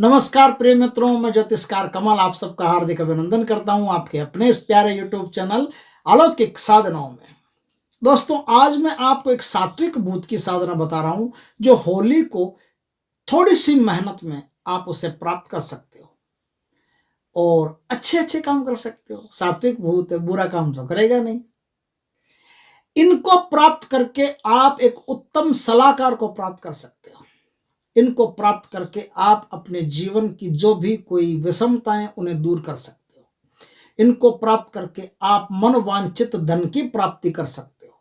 नमस्कार प्रिय मित्रों, मैं ज्योतिषकार कमल आप सबका हार्दिक अभिनंदन करता हूं आपके अपने इस प्यारे यूट्यूब चैनल अलौकिक साधनाओं में। दोस्तों, आज मैं आपको एक सात्विक भूत की साधना बता रहा हूं जो होली को थोड़ी सी मेहनत में आप उसे प्राप्त कर सकते हो और अच्छे अच्छे काम कर सकते हो। सात्विक भूत है, बुरा काम तो करेगा नहीं। इनको प्राप्त करके आप एक उत्तम सलाहकार को प्राप्त कर सकते हो। इनको प्राप्त करके आप अपने जीवन की जो भी कोई विषमताएं उन्हें दूर कर सकते हो। इनको प्राप्त करके आप मनोवांछित धन की प्राप्ति कर सकते हो।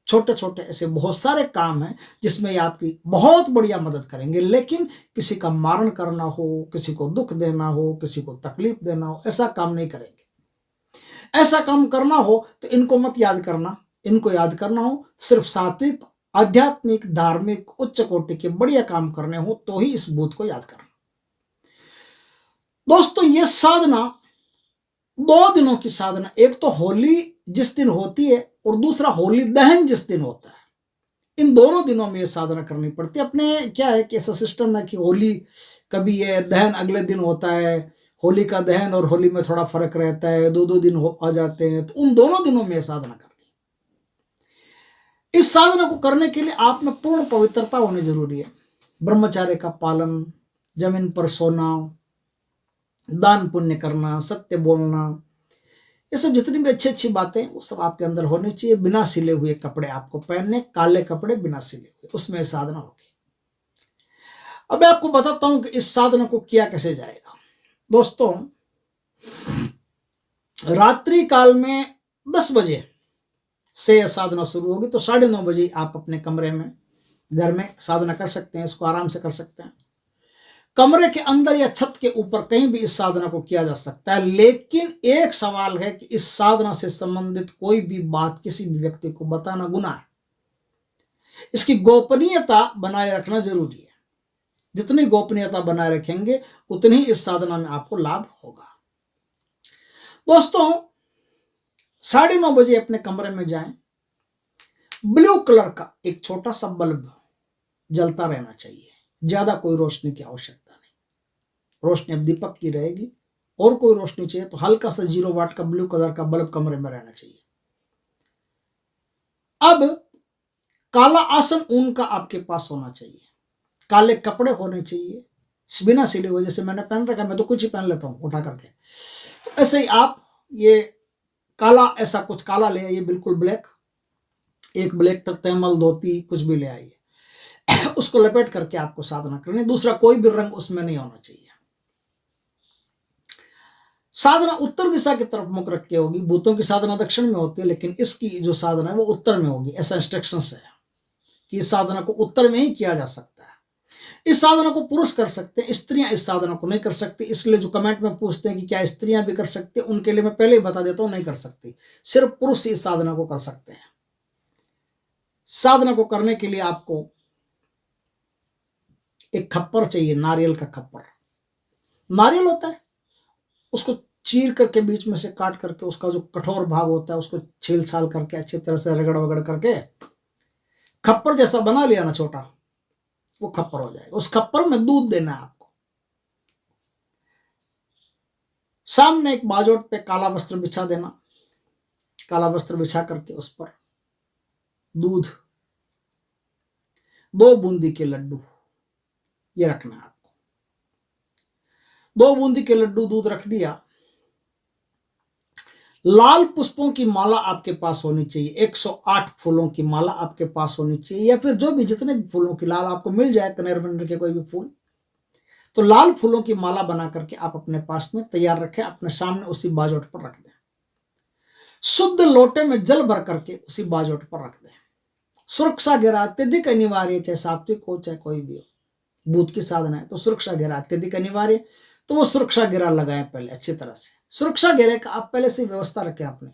छोटे छोटे ऐसे बहुत सारे काम हैं जिसमें ये आपकी बहुत बढ़िया मदद करेंगे। लेकिन किसी का मारण करना हो, किसी को दुख देना हो, किसी को तकलीफ देना हो, ऐसा काम नहीं करेंगे। ऐसा काम करना हो तो इनको मत याद करना। इनको याद करना हो सिर्फ सात्विक, आध्यात्मिक, धार्मिक, उच्च कोटि के बढ़िया काम करने हो तो ही इस भूत को याद करना। दोस्तों, ये साधना 2 दिनों की साधना, एक तो होली जिस दिन होती है और दूसरा होली दहन जिस दिन होता है। इन दोनों दिनों में ये साधना करनी पड़ती है। अपने क्या है कि ऐसा सिस्टम है कि होली कभी ये दहन अगले दिन होता है। होली का दहन और होली में थोड़ा फर्क रहता है, 2-2 दिन आ जाते हैं। तो उन दोनों दिनों में साधना करनी। इस साधना को करने के लिए आप में पूर्ण पवित्रता होनी जरूरी है। ब्रह्मचार्य का पालन, जमीन पर सोना, दान पुण्य करना, सत्य बोलना, ये सब जितनी भी अच्छी अच्छी बातें वो सब आपके अंदर होनी चाहिए। बिना सिले हुए कपड़े आपको पहनने, काले कपड़े बिना सिले हुए, उसमें साधना होगी। अब मैं आपको बताता हूं कि इस साधना को किया कैसे जाएगा। दोस्तों, रात्रि काल में 10 बजे से यह साधना शुरू होगी, तो 9:30 बजे आप अपने कमरे में, घर में साधना कर सकते हैं। इसको आराम से कर सकते हैं। कमरे के अंदर या छत के ऊपर कहीं भी इस साधना को किया जा सकता है। लेकिन एक सवाल है कि इस साधना से संबंधित कोई भी बात किसी भी व्यक्ति को बताना गुनाह है। इसकी गोपनीयता बनाए रखना जरूरी है। जितनी गोपनीयता बनाए रखेंगे उतनी ही इस साधना में आपको लाभ होगा। दोस्तों, 9:30 बजे अपने कमरे में जाएं। ब्लू कलर का एक छोटा सा बल्ब जलता रहना चाहिए। ज्यादा कोई रोशनी की आवश्यकता नहीं। रोशनी अब दीपक की रहेगी। और कोई रोशनी चाहिए तो हल्का सा 0 वाट का ब्लू कलर का बल्ब कमरे में रहना चाहिए। अब काला आसन ऊन का आपके पास होना चाहिए। काले कपड़े होने चाहिए, बिना सिले हुए। जैसे मैंने पहन रखा, मैं तो कुछ ही पहन लेता हूं उठा करके। तो ऐसे ही आप ये काला, ऐसा कुछ काला ले आइए, बिल्कुल ब्लैक। एक ब्लैक तक तैमल, धोती, कुछ भी ले आइए। उसको लपेट करके आपको साधना करनी। दूसरा कोई भी रंग उसमें नहीं होना चाहिए। साधना उत्तर दिशा की तरफ मुख रख के होगी। भूतों की साधना दक्षिण में होती है, लेकिन इसकी जो साधना है वो उत्तर में होगी। ऐसा इंस्ट्रक्शंस है कि इस साधना को उत्तर में ही किया जा सकता है। इस साधना को पुरुष कर सकते हैं, स्त्रियां इस साधना को नहीं कर सकती। इसलिए जो कमेंट में पूछते हैं कि क्या स्त्रियां भी कर सकती हैं, उनके लिए मैं पहले ही बता देता हूं, नहीं कर सकती। सिर्फ पुरुष ही इस साधना को कर सकते हैं। साधना को करने के लिए आपको एक खप्पर चाहिए, नारियल का खप्पर। नारियल होता है, उसको चीर करके बीच में से काट करके उसका जो कठोर भाग होता है उसको छील छाल करके अच्छी तरह से रगड़ वगड़ करके खप्पर जैसा बना लिया ना छोटा, वो खप्पर हो जाएगा। उस खप्पर में दूध देना है आपको। सामने एक बाजोट पे काला वस्त्र बिछा देना। काला वस्त्र बिछा करके उस पर दूध, 2 बूंदी के लड्डू ये रखना है आपको। 2 बूंदी के लड्डू दूध रख दिया। लाल पुष्पों की माला आपके पास होनी चाहिए। 108 फूलों की माला आपके पास होनी चाहिए, या फिर जो भी जितने भी फूलों की, लाल आपको मिल जाए, कनेर बनेर के कोई भी फूल, तो लाल फूलों की माला बना करके आप अपने पास में तैयार रखें। अपने सामने उसी बाजोट पर रख दें। शुद्ध लोटे में जल भर करके उसी बाजोट पर रख दें। सुरक्षा घेरा अत्यधिक अनिवार्य, चाहे सात्विक हो चाहे कोई भी हो। भूत की साधना है तो सुरक्षा घेरा अत्यधिक अनिवार्य। तो वो सुरक्षा घेरा लगाएं पहले अच्छी तरह से। सुरक्षा घेरे का आप पहले से व्यवस्था रखें आपने,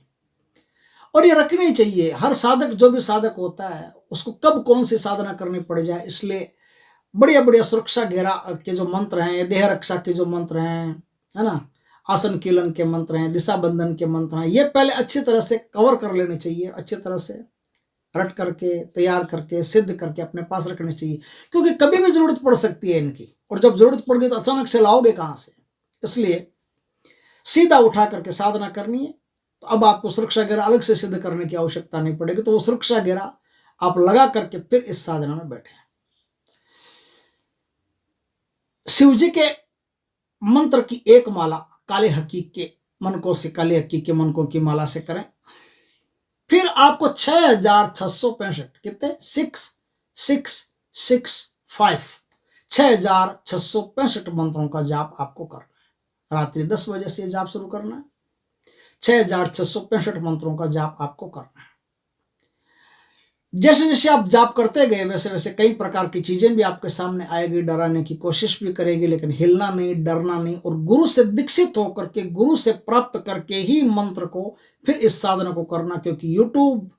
और ये रखनी चाहिए। हर साधक, जो भी साधक होता है, उसको कब कौन सी साधना करनी पड़ जाए, इसलिए बढ़िया बढ़िया सुरक्षा घेरा के जो मंत्र हैं, देह रक्षा के जो मंत्र हैं, है ना, आसन कीलन के मंत्र हैं, दिशा बंधन के मंत्र हैं, ये पहले अच्छी तरह से कवर कर लेने चाहिए। अच्छी तरह से रट करके, तैयार करके, सिद्ध करके अपने पास रखनी चाहिए, क्योंकि कभी भी जरूरत पड़ सकती है इनकी। और जब जरूरत पड़ गई तो अचानक से लाओगे कहां से। इसलिए सीधा उठा करके साधना करनी है। तो अब आपको सुरक्षा घेरा अलग से सिद्ध करने की आवश्यकता नहीं पड़ेगी, तो वो सुरक्षा घेरा आप लगा करके फिर इस साधना में बैठे। शिव जी के मंत्र की एक माला काले हकीक के मनकों से, काले हकीक के मनकों की माला से करें। फिर आपको 6665 कितने 6665 6665 मंत्रों का जाप आपको करना है। रात्रि 10 बजे से जाप शुरू करना है। 6665 मंत्रों का जाप आपको करना है। जैसे जैसे आप जाप करते गए वैसे वैसे कई प्रकार की चीजें भी आपके सामने आएगी, डराने की कोशिश भी करेगी, लेकिन हिलना नहीं, डरना नहीं, और गुरु से दीक्षित होकर के, गुरु से प्राप्त करके ही मंत्र को फिर इस साधना को करना। क्योंकि यूट्यूब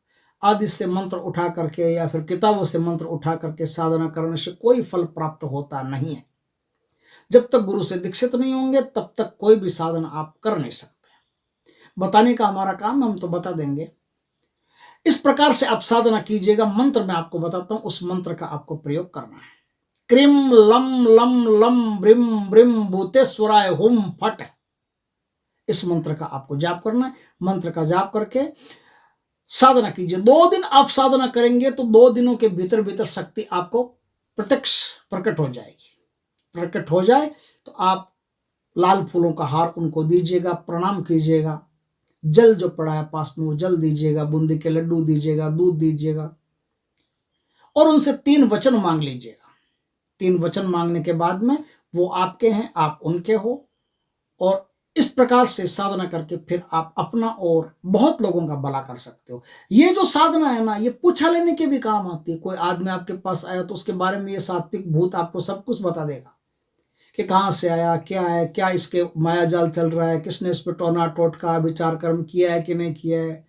आदि से मंत्र उठा करके या फिर किताबों से मंत्र उठा करके साधना करने से कोई फल प्राप्त होता नहीं है। जब तक गुरु से दीक्षित नहीं होंगे तब तक कोई भी साधना आप कर नहीं सकते। बताने का हमारा काम, हम तो बता देंगे। इस प्रकार से आप साधना कीजिएगा। मंत्र मैं आपको बताता हूं, उस मंत्र का आपको प्रयोग करना है। क्रीम लम लम लम ब्रिम ब्रिम भूतेश्वराय हुम फट, इस मंत्र का आपको जाप करना है। मंत्र का जाप करके साधना कीजिए। 2 दिन आप साधना करेंगे तो 2 दिनों के भीतर भीतर शक्ति आपको प्रत्यक्ष प्रकट हो जाएगी। प्रकट हो जाए तो आप लाल फूलों का हार उनको दीजिएगा, प्रणाम कीजिएगा। जल जो पड़ा है पास में वो जल दीजिएगा, बूंदी के लड्डू दीजिएगा, दूध दीजिएगा, और उनसे 3 वचन मांग लीजिएगा। 3 वचन मांगने के बाद में वो आपके हैं, आप उनके हो। और इस प्रकार से साधना करके फिर आप अपना और बहुत लोगों का भला कर सकते हो। ये जो साधना है ना, ये पूछा लेने के भी काम आती है। कोई आदमी आपके पास आया तो उसके बारे में ये सात्विक भूत आपको सब कुछ बता देगा कि कहाँ से आया, क्या है, क्या इसके माया जाल चल रहा है, किसने इस पर टोना टोटका विचार कर्म किया है कि नहीं किया है,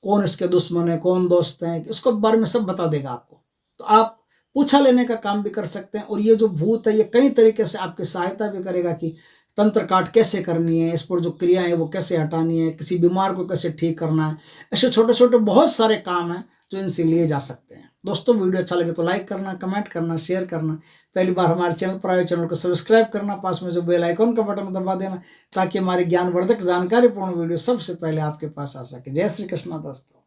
कौन इसके दुश्मन है, कौन दोस्त हैं, उसको बारे में सब बता देगा आपको। तो आप पूछा लेने का काम भी कर सकते हैं। और ये जो भूत है ये कई तरीके से आपकी सहायता भी करेगा कि तंत्र काट कैसे करनी है, इस पर जो क्रिया है वो कैसे हटानी है, किसी बीमार को कैसे ठीक करना है। ऐसे छोटे छोटे बहुत सारे काम हैं जो इनसे लिए जा सकते हैं। दोस्तों वीडियो अच्छा लगे तो लाइक करना, कमेंट करना, शेयर करना। पहली बार हमारे चैनल पर आए चैनल को सब्सक्राइब करना, पास में जो बेल आइकॉन का बटन दबा देना, ताकि हमारी ज्ञानवर्धक जानकारीपूर्ण वीडियो सबसे पहले आपके पास आ सके। जय श्री कृष्णा दोस्तों।